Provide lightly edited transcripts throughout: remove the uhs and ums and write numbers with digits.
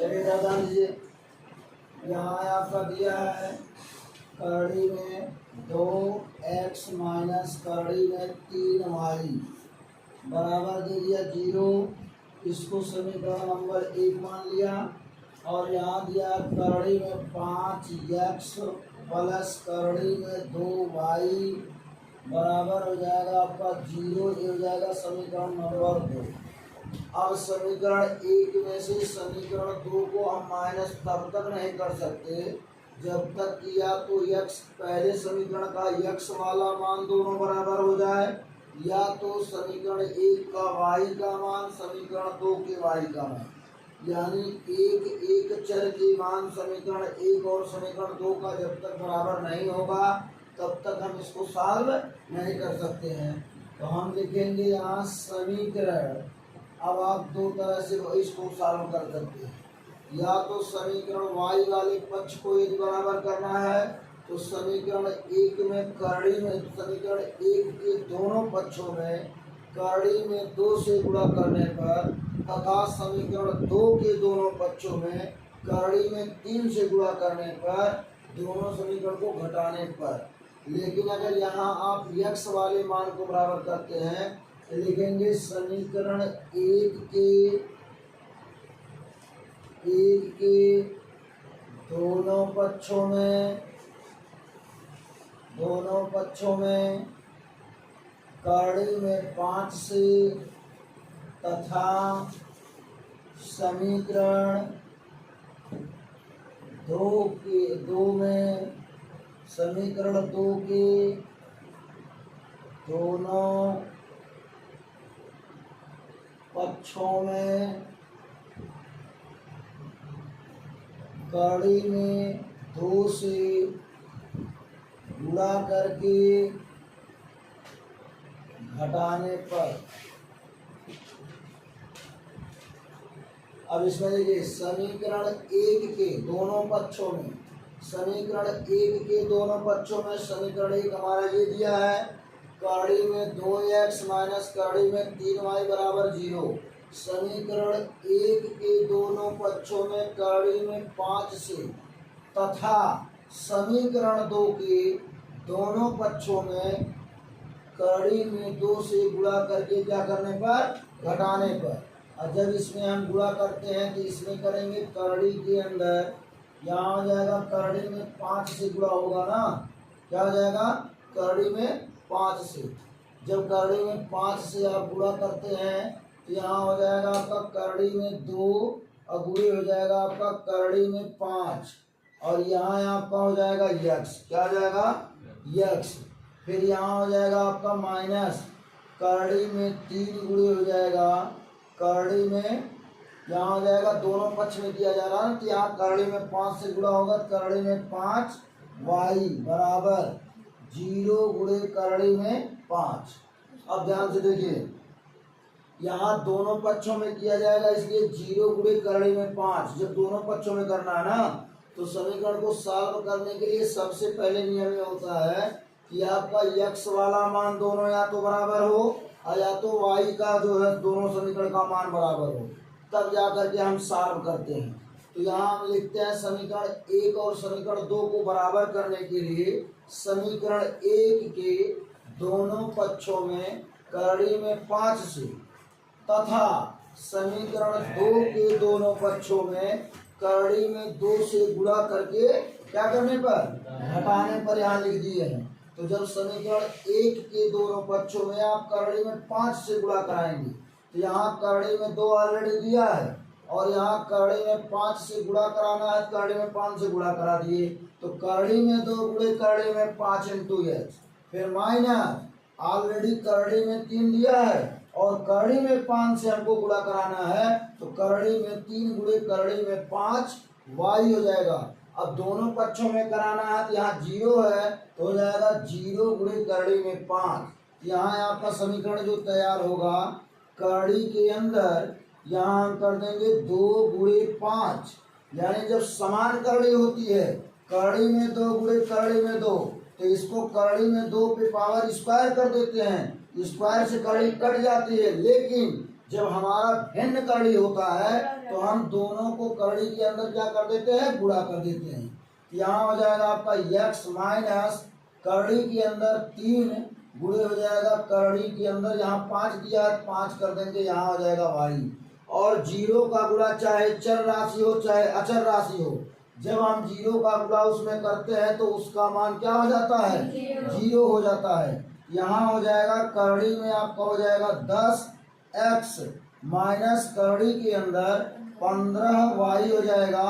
चलिए ध्यान दीजिए, यहाँ आपका दिया है करड़ी में 2x माइनस करड़ी में 3y बराबर दे दिया 0। इसको समीकरण नंबर 1 मान लिया। और यहाँ दिया करड़ी में 5x प्लस करड़ी में 2y बराबर हो जाएगा आपका 0। ये हो जाएगा समीकरण नंबर 2। अब समीकरण 1 में से समीकरण 2 को हम माइनस तब तक नहीं कर सकते जब तक कि या तो x पहले समीकरण का x वाला मान दोनों बराबर हो जाए, या तो समीकरण 1 का y का मान समीकरण 2 के y का मान, यानी एक चर के मान समीकरण 1 और समीकरण 2 का जब तक बराबर नहीं होगा तब तक हम इसको सॉल्व नहीं कर सकते हैं। तो हम लिखेंगे यहाँ समीकरण। अब आप दो तरह से इसको सॉल्व कर सकते हैं, या तो समीकरण y वाले पक्ष को यदि बराबर करना है तो समीकरण 1 में करड़ी में समीकरण 1 के दोनों पक्षों में करड़ी में 2 से गुणा करने पर तथा समीकरण 2 के दोनों पक्षों में करड़ी में 3 से गुणा करने पर दोनों समीकरण को घटाने पर। लेकिन अगर यहाँ आप x वाले मान को बराबर करते हैं तो लिखेंगे समीकरण 1 के दोनों पक्षों में करड़ी में 5 से तथा समीकरण 2 में समीकरण 2 के दोनों पक्षों में करड़ी में 2 से गुणा करके घटाने पर। अब इसमें देखिए समीकरण 1 के दोनों पक्षों में समीकरण 1 के दोनों पक्षों में समीकरण 1 हमारा ये दिया है करड़ी में 2x माइनस करड़ी में 3y बराबर 0। समीकरण 1 के दोनों पक्षों में करड़ी में 5 से तथा समीकरण 2 के दोनों पक्षों में करड़ी में 2 से गुणा करके क्या करने पर घटाने पर। और जब इसमें हम गुणा करते हैं तो इसमें करेंगे करड़ी के अंदर यहाँ हो जाएगा करड़ी में 5 से गुणा होगा ना, क्या हो जाएगा करड़ी में 5 से। जब करड़ी में 5 से आप गुणा करते हैं तो यहाँ हो जाएगा आपका करड़ी में 2 और गुणे हो जाएगा आपका करड़ी में 5 और यहाँ आपका हो जाएगा x, क्या हो जाएगा x। फिर यहाँ हो जाएगा आपका माइनस करड़ी में 3 गुणे हो जाएगा करड़ी में, यहाँ हो जाएगा दोनों पक्ष में दिया जा रहा है कि यहाँ करड़ी में 5 से गुणा होगा करड़ी में 5y बराबर 0 गुणे करड़ी में 5। अब ध्यान से देखिए यहाँ दोनों पक्षों में किया जाएगा इसलिए 0 गुणे करड़ी में 5। जब दोनों पक्षों में करना है ना तो समीकरण को सॉल्व करने के लिए सबसे पहले नियम ये होता है कि आपका x वाला मान दोनों या तो बराबर हो और या तो y का जो है दोनों समीकरण का मान बराबर हो, तब जाकर के हम सॉल्व करते हैं। तो यहाँ हम लिखते हैं समीकरण 1 और समीकरण 2 को बराबर करने के लिए समीकरण 1 के दोनों पक्षों में करड़ी में 5 से तथा समीकरण 2 के दोनों पक्षों में करड़ी में 2 से गुणा करके क्या करने पर घटाने पर यहाँ लिख दिए हैं। तो जब समीकरण 1 के दोनों पक्षों में आप करड़ी में 5 से गुणा कराएंगे तो यहाँ करड़ी में 2 ऑलरेडी दिया है और यहाँ करड़ी में 5 से गुणा कराना है, करड़ी में 5 से गुणा करा दिए तो करड़ी में 2 गुणे करड़ी में 5 इंटू x, फिर माइनस ऑलरेडी करड़ी में 3 दिया है और करड़ी में 5 से हमको गुणा कराना है तो करड़ी में 3 गुणे करड़ी में 5 y हो जाएगा। अब दोनों पक्षों में कराना है तो यहाँ 0 है तो हो जाएगा 0 गुणे करड़ी में 5। यहाँ आपका समीकरण जो तैयार होगा करड़ी के अंदर यहाँ हम कर देंगे 2 गुणे 5, यानी जब समान करड़ी होती है करड़ी में 2 गुणे करड़ी में 2 तो इसको करड़ी में 2 पे पावर स्क्वायर कर देते हैं, स्क्वायर से करड़ी कट जाती है। लेकिन जब हमारा भिन्न करड़ी होता है तो हम दोनों को करड़ी के अंदर क्या कर देते हैं, गुणा कर देते हैं। यहाँ हो जाएगा आपका x माइनस करड़ी के अंदर 3 गुणे हो जाएगा करड़ी के अंदर, यहाँ 5 दिया है 5 कर देंगे, यहाँ हो जाएगा y। और 0 का गुणा चाहे चर राशि हो चाहे अचर राशि हो, जब हम 0 का गुणा उसमें करते हैं तो उसका मान क्या हो जाता है, 0 हो जाता है। यहाँ हो जाएगा करड़ी में आपका हो जाएगा 10x माइनस करड़ी के अंदर 15y हो जाएगा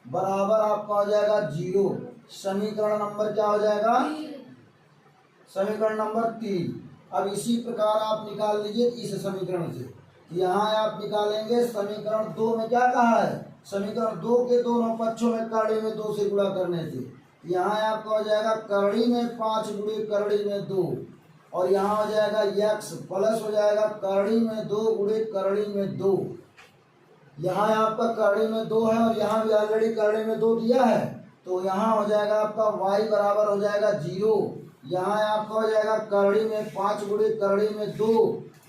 बराबर आपका हो जाएगा 0। समीकरण नंबर क्या हो जाएगा, समीकरण नंबर 3। अब इसी प्रकार आप निकाल लीजिए इस समीकरण से। यहाँ आप निकालेंगे समीकरण 2 में क्या कहा है, समीकरण 2 के दोनों पक्षों में करड़ी में 2 से गुणा करने से यहाँ आपका हो जाएगा करड़ी में 5 गुणे करड़ी में 2, और यहाँ हो जाएगा x प्लस हो जाएगा करड़ी में 2 गुणे करड़ी में 2। यहाँ आपका करड़ी में 2 है और यहाँ भी ऑलरेडी करड़ी में 2 दिया है, तो यहाँ हो जाएगा आपका y बराबर हो जाएगा 0। यहाँ आपका हो जाएगा करड़ी में 5 गुणे करड़ी में 2,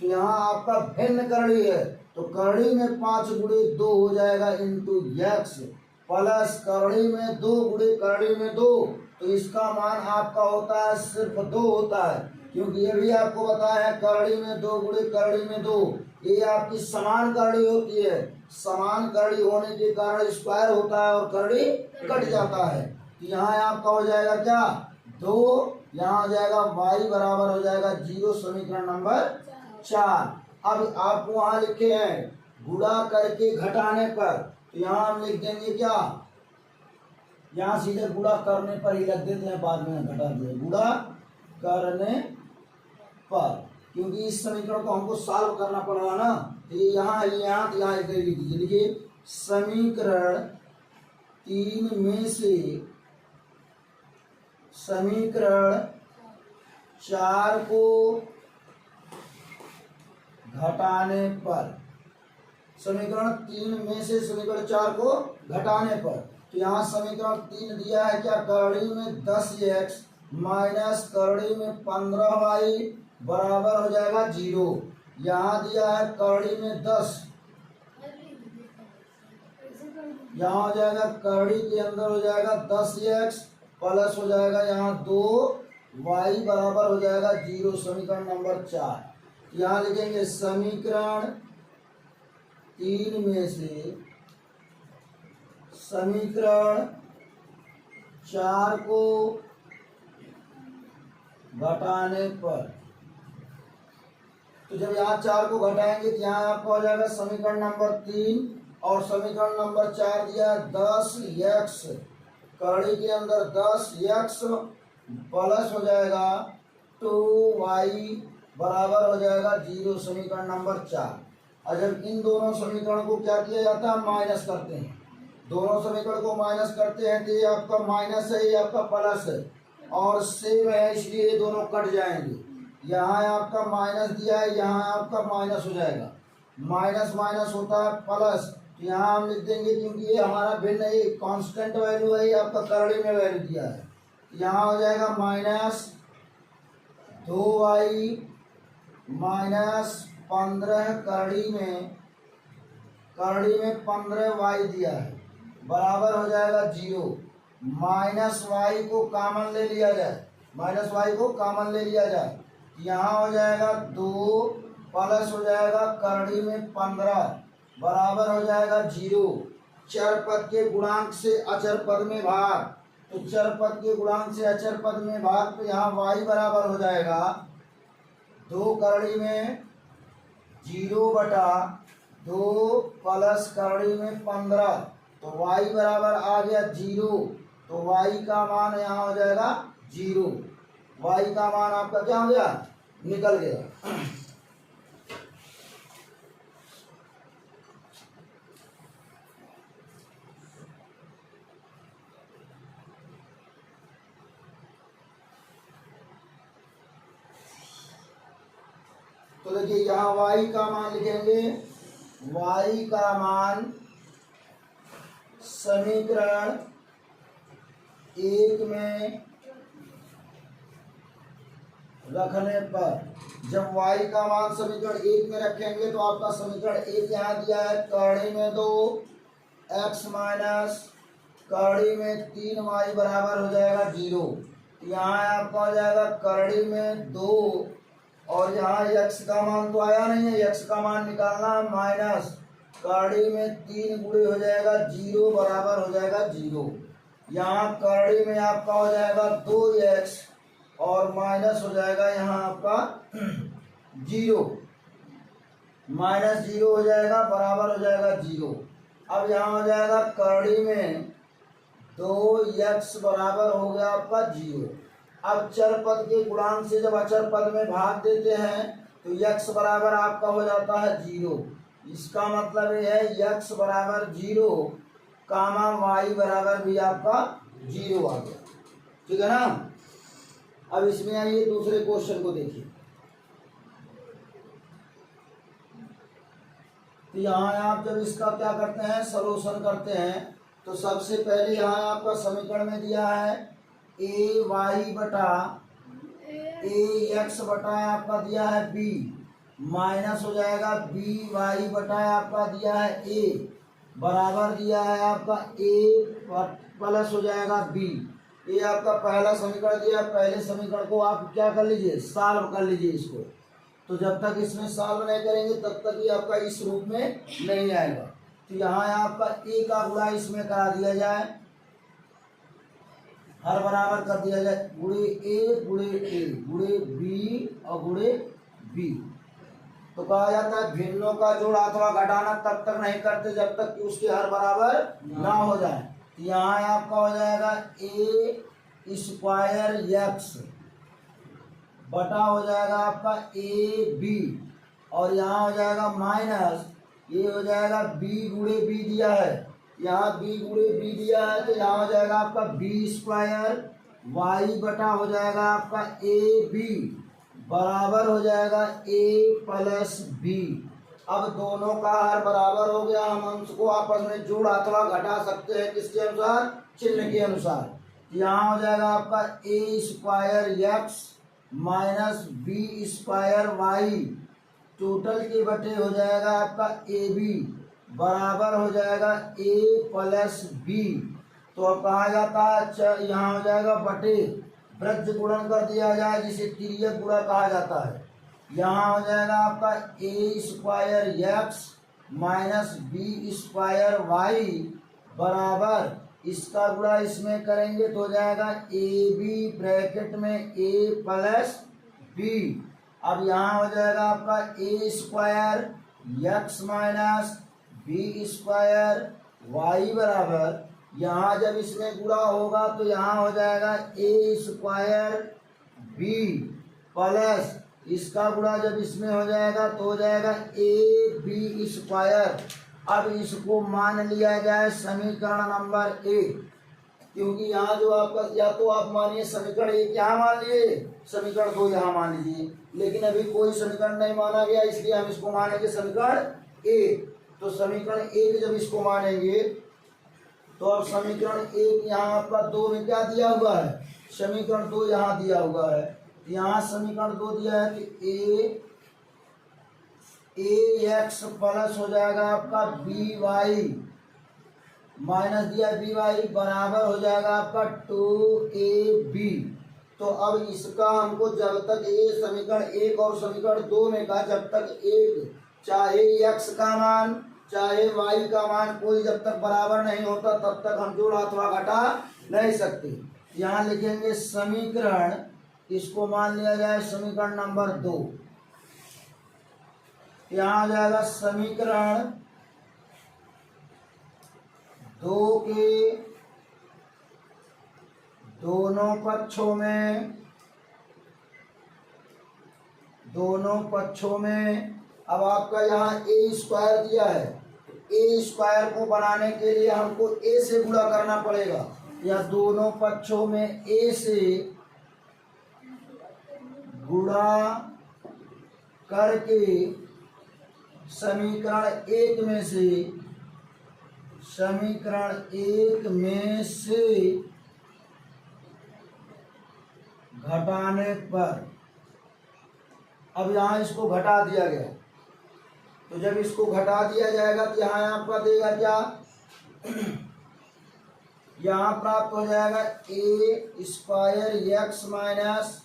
तो यहाँ आपका भिन्न करड़ी है तो करड़ी में 5 गुणे 2 हो जाएगा इंटू x प्लस करड़ी में 2 गुणे करड़ी में 2, तो इसका मान आपका होता है सिर्फ 2 होता है, क्योंकि ये भी आपको बताया है करड़ी में 2 गुणे करड़ी में 2 ये आपकी समान करड़ी होती है। समान करड़ी होने के कारण स्क्वायर होता है और करड़ी कट जाता है। तो यहाँ आपका हो जाएगा क्या 2, यहाँ हो जाएगा y बराबर हो जाएगा 0, समीकरण नंबर 4। अब आप वहाँ लिखे हैं गुणा करके घटाने पर, तो यहाँ हम लिख देंगे क्या, यहाँ सीधे गुणा करने पर ही लग देते हैं, बाद में घटा देंगे गुणा करने पर, क्योंकि इस समीकरण को हमको सॉल्व करना पड़ेगा ना। तो ये यहाँ लिख दीजिए, लिखिए समीकरण 3 में से समीकरण 4 को घटाने पर, समीकरण 3 में से समीकरण 4 को घटाने पर, तो यहाँ समीकरण 3 दिया है क्या, करड़ी में 10x माइनस करड़ी में 15y बराबर हो जाएगा 0। यहाँ दिया है करड़ी में 10, यहाँ हो जाएगा करड़ी के अंदर हो जाएगा 10x प्लस हो जाएगा यहाँ 2y बराबर हो जाएगा 0, समीकरण नंबर 4। यहाँ लिखेंगे समीकरण 3 में से समीकरण 4 को घटाने पर, तो जब यहाँ 4 को घटाएंगे तो यहाँ आपका हो जाएगा समीकरण नंबर 3 और समीकरण नंबर 4 दिया 10x करड़ी के अंदर 10x प्लस हो जाएगा 2y बराबर हो जाएगा 0, समीकरण नंबर 4। और जब इन दोनों समीकरण को क्या किया जाता है, माइनस करते हैं, दोनों समीकरण को माइनस करते हैं तो ये आपका माइनस है ये आपका प्लस है और सेम है, इसलिए ये दोनों कट जाएंगे। यहाँ आपका माइनस दिया है, यहाँ आपका माइनस हो जाएगा, माइनस माइनस होता है प्लस, तो यहाँ हम लिख देंगे क्योंकि ये हमारा भिन्न है, कांस्टेंट वैल्यू है, ये आपका करड़ी में वैल्यू दिया है। यहाँ हो जाएगा माइनस 2y माइनस 15 करड़ी में 15y दिया है बराबर हो जाएगा 0। माइनस y को कॉमन ले लिया जाए, माइनस y को कॉमन ले लिया जाए, यहाँ हो जाएगा 2 प्लस हो जाएगा करड़ी में 15 बराबर हो जाएगा 0। चर पद के गुणांक से अचर पद में भाग, तो चर पद के गुणांक से अचर पद में भाग, तो यहाँ y बराबर हो जाएगा 2 करड़ी में 0 बटा 2 प्लस करड़ी में 15, तो y बराबर आ गया 0, तो y का मान यहाँ हो जाएगा 0। y का मान आपका क्या हो गया, निकल गया। तो देखिए यहाँ y का मान लिखेंगे, y का मान समीकरण 1 में रखने पर जब y का मान समीकरण 1 में रखेंगे तो आपका समीकरण 1 यहाँ दिया है कड़ी में 2 x माइनस कड़ी में 3y बराबर हो जाएगा 0। यहाँ आपका हो जाएगा कड़ी में 2 और यहाँ x का मान तो आया नहीं है, x का मान निकालना है माइनस कड़ी में 3 गुणे हो जाएगा 0 बराबर हो जाएगा 0। यहाँ कड़ी में आपका हो जाएगा 2x और माइनस हो जाएगा यहाँ आपका 0, माइनस 0 हो जाएगा बराबर हो जाएगा 0। अब यहाँ हो जाएगा कड़ी में 2x बराबर हो गया आपका 0। अब चर पद के गुणांक से जब अचर पद में भाग देते हैं तो x बराबर आपका हो जाता है 0। इसका मतलब ये है x बराबर 0 कामा y बराबर भी आपका 0 आ गया। ठीक है ना। अब इसमें आइए दूसरे क्वेश्चन को देखिए। तो यहाँ आप जब इसका क्या करते हैं सॉल्यूशन करते हैं तो सबसे पहले यहाँ आपका समीकरण में दिया है ए वाई बटा ए एक्स बटा आपका दिया है बी माइनस हो जाएगा बी वाई बटा आपका दिया है ए बराबर दिया है आपका ए प्लस हो जाएगा बी। ये आपका पहला समीकरण दिया। पहले समीकरण को आप क्या कर लीजिए सॉल्व कर लीजिए इसको। तो जब तक इसमें सॉल्व नहीं करेंगे तब तक ये आपका इस रूप में नहीं आएगा। तो यहाँ आपका ए का गुणा इसमें करा दिया जाए, हर बराबर कर दिया जाए गुणे ए गुणे बी और गुणे बी। तो कहा जाता है भिन्नों का जोड़ अथवा घटाना तब तक नहीं करते जब तक कि उसके हर बराबर ना हो जाए। तो यहाँ आपका हो जाएगा ए स्क्वायर एक्स बटा हो जाएगा आपका ए बी और यहाँ हो जाएगा माइनस ये हो जाएगा बी गुणे बी दिया है, यहाँ बी गुणे बी दिया है तो यहाँ हो जाएगा आपका बी स्क्वायर वाई बटा हो जाएगा आपका ए बी बराबर हो जाएगा ए प्लस बी। अब दोनों का हर बराबर हो गया। हम उसको आपस में जोड़ अथवा घटा सकते हैं किसके अनुसार चिन्ह के अनुसार। यहाँ हो जाएगा आपका a square x minus b square y total के बटे हो जाएगा आपका ए बी बराबर हो जाएगा ए प्लस बी। तो अब कहा जाता है यहाँ हो जाएगा बटे वृत्त गुणन कर दिया जाए जिसे तिर्यक गुणा कहा जाता है। यहाँ हो जाएगा आपका a square x minus b square y बराबर इसका गुणा इसमें करेंगे तो हो जाएगा ए बी ब्रैकेट में ए प्लस बी। अब यहाँ हो जाएगा आपका a square x minus b square y बराबर यहाँ जब इसमें गुणा होगा तो यहाँ हो जाएगा ए स्क्वायर बी प्लस इसका गुणा जब इसमें हो जाएगा तो हो जाएगा ए बी स्क्वायर। अब इसको मान लिया जाए समीकरण नंबर 1 क्योंकि यहाँ जो आपका या तो आप मानिए समीकरण 1 यहाँ मान लिए समीकरण 2 यहाँ मान लीजिए, लेकिन अभी कोई समीकरण नहीं माना गया इसलिए हम इसको मानेंगे समीकरण 1। तो समीकरण 1 जब इसको मानेंगे तो अब समीकरण 1 यहाँ आपका 2 में क्या दिया हुआ है समीकरण 2 यहाँ दिया हुआ है। यहाँ समीकरण 2 दिया है तो ए एक्स प्लस हो जाएगा आपका बी वाई माइनस दिया बी वाई बराबर हो जाएगा आपका 2ab। तो अब इसका हमको जब तक ये समीकरण 1 और समीकरण 2 में का जब तक एक चाहे x का मान चाहे y का मान कोई जब तक बराबर नहीं होता तब तक हम जोड़ अथवा घटा नहीं सकते। यहाँ लिखेंगे समीकरण, इसको मान लिया जाए समीकरण नंबर 2। यहाँ आ जाएगा समीकरण 2 के दोनों पक्षों में अब आपका यहाँ ए स्क्वायर दिया है, ए स्क्वायर को बनाने के लिए हमको ए से गुणा करना पड़ेगा या दोनों पक्षों में ए से गुणा करके समीकरण 1 में से घटाने पर अब यहाँ इसको घटा दिया गया, तो जब इसको घटा दिया जाएगा तो यहाँ आपका देगा क्या, यहाँ प्राप्त हो जाएगा a square x minus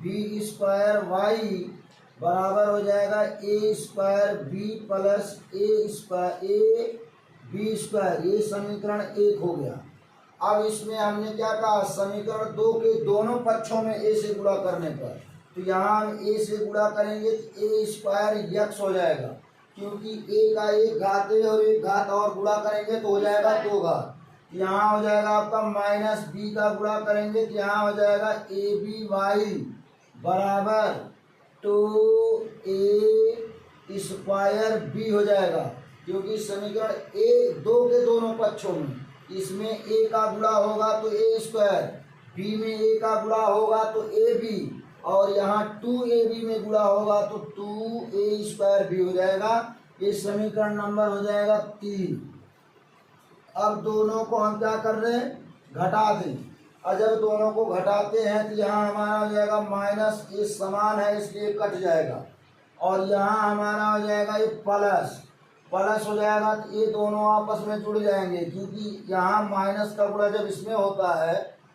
b square y बराबर हो जाएगा a square b plus a square a b square. ये समीकरण 1 हो गया। अब इसमें हमने क्या कहा, समीकरण 2 के दोनों पक्षों में ए से गुणा करने पर, तो यहाँ हम ए से गुणा करेंगे तो ए स्क्वायर एक्स हो जाएगा, क्योंकि ए का एक घात है और एक घात और गुणा करेंगे तो हो जाएगा 2 घात। यहाँ हो जाएगा आपका माइनस बी का गुणा करेंगे तो यहाँ हो जाएगा ए बी वाई बराबर 2a स्क्वायर बी हो जाएगा, क्योंकि समीकरण 2 के दोनों पक्षों में इसमें a का गुणा होगा तो a स्क्वायर, b में a का गुणा होगा तो ab, और यहाँ 2ab में गुणा होगा तो 2a स्क्वायर b हो जाएगा। ये समीकरण नंबर हो जाएगा 3। अब दोनों को हम क्या कर रहे हैं, घटा दें, और जब दोनों को घटाते हैं तो यहाँ हमारा हो जाएगा माइनस, ये समान है इसलिए कट जाएगा, और यहाँ हमारा हो जाएगा ये प्लस प्लस हो जाएगा, तो ये दोनों आपस में जुड़ जाएंगे, क्योंकि यहाँ माइनस का गुणा जब इसमें होता है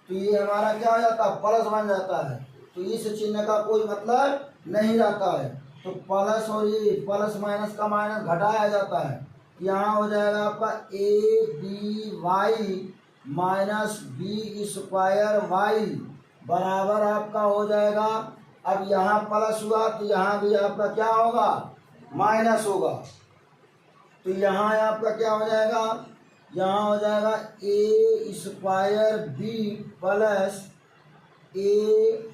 तो ये हमारा क्या हो जाता है, प्लस बन जाता है, तो इस चिन्ह का कोई मतलब नहीं रहता है, तो प्लस और ये प्लस माइनस का माइनस घटाया जाता है। यहाँ हो जाएगा आपका a b y minus b square y बराबर आपका हो जाएगा, अब यहाँ प्लस हुआ तो यहाँ भी आपका क्या होगा, माइनस होगा, तो यहाँ आपका क्या हो जाएगा, यहाँ हो जाएगा ए स्क्वायर बी प्लस ए,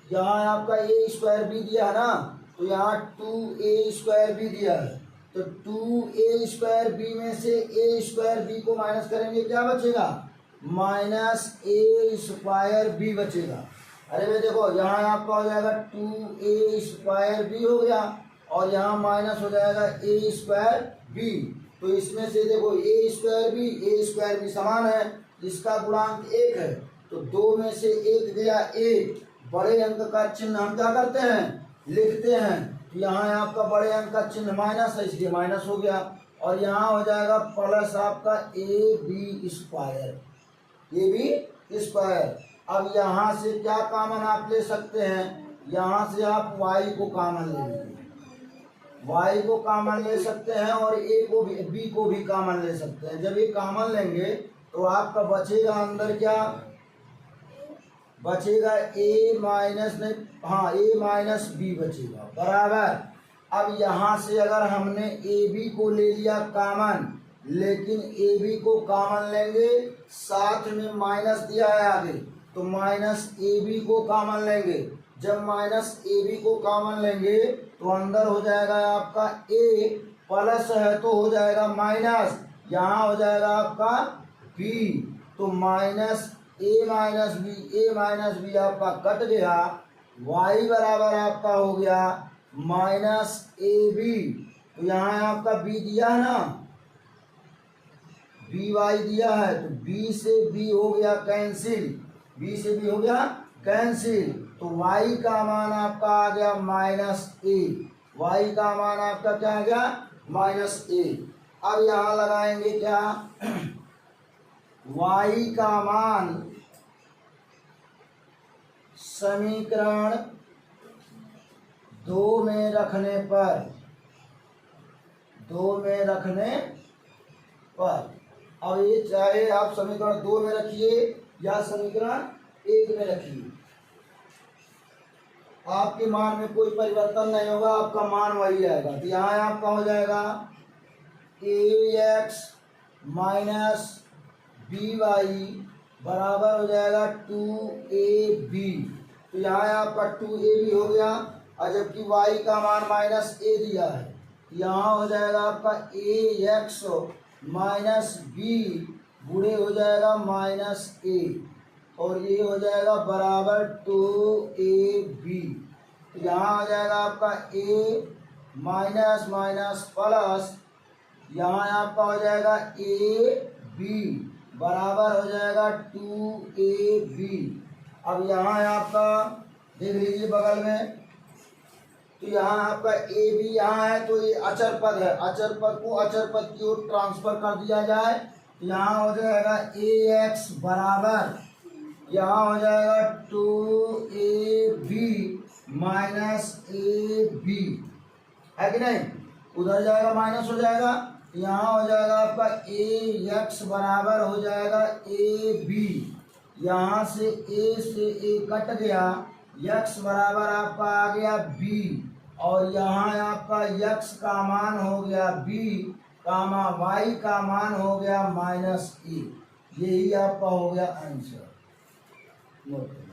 यहाँ आपका ए स्क्वायर बी दिया है ना, तो यहाँ 2a स्क्वायर बी दिया है, तो 2a स्क्वायर बी में से a स्क्वायर बी को माइनस करेंगे, क्या बचेगा, माइनस a स्क्वायर बी बचेगा। अरे भाई देखो, यहाँ आपका हो जाएगा 2a स्क्वायर बी हो गया, और यहाँ माइनस हो जाएगा a स्क्वायर बी, तो इसमें से देखो a स्क्वायर बी समान है, इसका गुणांक 1 है, तो 2 में से 1 गया 1, बड़े अंक का चिन्ह हम क्या करते हैं, लिखते हैं, तो यहाँ आपका बड़े अंक का चिन्ह माइनस है इसलिए माइनस हो गया, और यहाँ हो जाएगा प्लस आपका ए बी स्क्वायर। अब यहाँ से क्या कॉमन आप ले सकते हैं, यहाँ से आप y को कॉमन ले लीजिए, y को कॉमन ले सकते हैं और a को भी b को भी कॉमन ले सकते हैं। जब ये कॉमन लेंगे तो आपका बचेगा अंदर क्या बचेगा, a माइनस नहीं, हाँ a माइनस बी बचेगा बराबर। अब यहाँ से अगर हमने ए बी को ले लिया कॉमन, लेकिन ए बी को कॉमन लेंगे, साथ में माइनस दिया है आगे, तो माइनस ए बी को कॉमन लेंगे। जब माइनस ए बी को कॉमन लेंगे तो अंदर हो जाएगा आपका a, प्लस है तो हो जाएगा माइनस, यहाँ हो जाएगा आपका b, तो माइनस a माइनस बी आपका कट गया, y बराबर आपका हो गया माइनस ए बी, तो यहाँ आपका b दिया है ना, बी वाई दिया है, तो b से b हो गया कैंसिल, b से b हो गया कैंसिल, तो y का मान आपका आ गया माइनस ए, y का मान आपका क्या आ गया, माइनस ए। अब यहाँ लगाएंगे क्या, y का मान समीकरण 2 में रखने पर, अब ये चाहे आप समीकरण 2 में रखिए या समीकरण 1 में रखिए, आपके मान में कोई परिवर्तन नहीं होगा, आपका मान वही आएगा। तो यहाँ आपका हो जाएगा ax माइनस बी वाई बराबर हो जाएगा 2ab, तो यहाँ आपका 2ab हो गया, और जबकि y का मान माइनस a दिया है, यहाँ हो जाएगा आपका ax माइनस बी गुणे हो जाएगा माइनस a, और ये हो जाएगा बराबर 2ab, तो यहाँ आ जाएगा आपका a माइनस माइनस प्लस, यहाँ आपका हो जाएगा ab बराबर हो जाएगा 2ab। अब यहाँ आपका देख लीजिए बगल में, तो यहाँ आपका ए बी यहाँ है, तो ये अचर पद है, अचर पद को अचर पद की ओर ट्रांसफर कर दिया जाए, तो यहाँ हो जाएगा ए एक्स बराबर, यहाँ हो जाएगा 2ab माइनस ए बी, है कि नहीं, उधर जाएगा माइनस हो जाएगा, यहाँ हो जाएगा आपका ए एक्स बराबर हो जाएगा ए बी, यहाँ से ए कट गया, यक्स बराबर आपका आ गया बी, और यहाँ आपका यक्स का मान हो गया बी कामा वाई का मान हो गया माइनस ए। यही आपका हो गया आंसर। नोट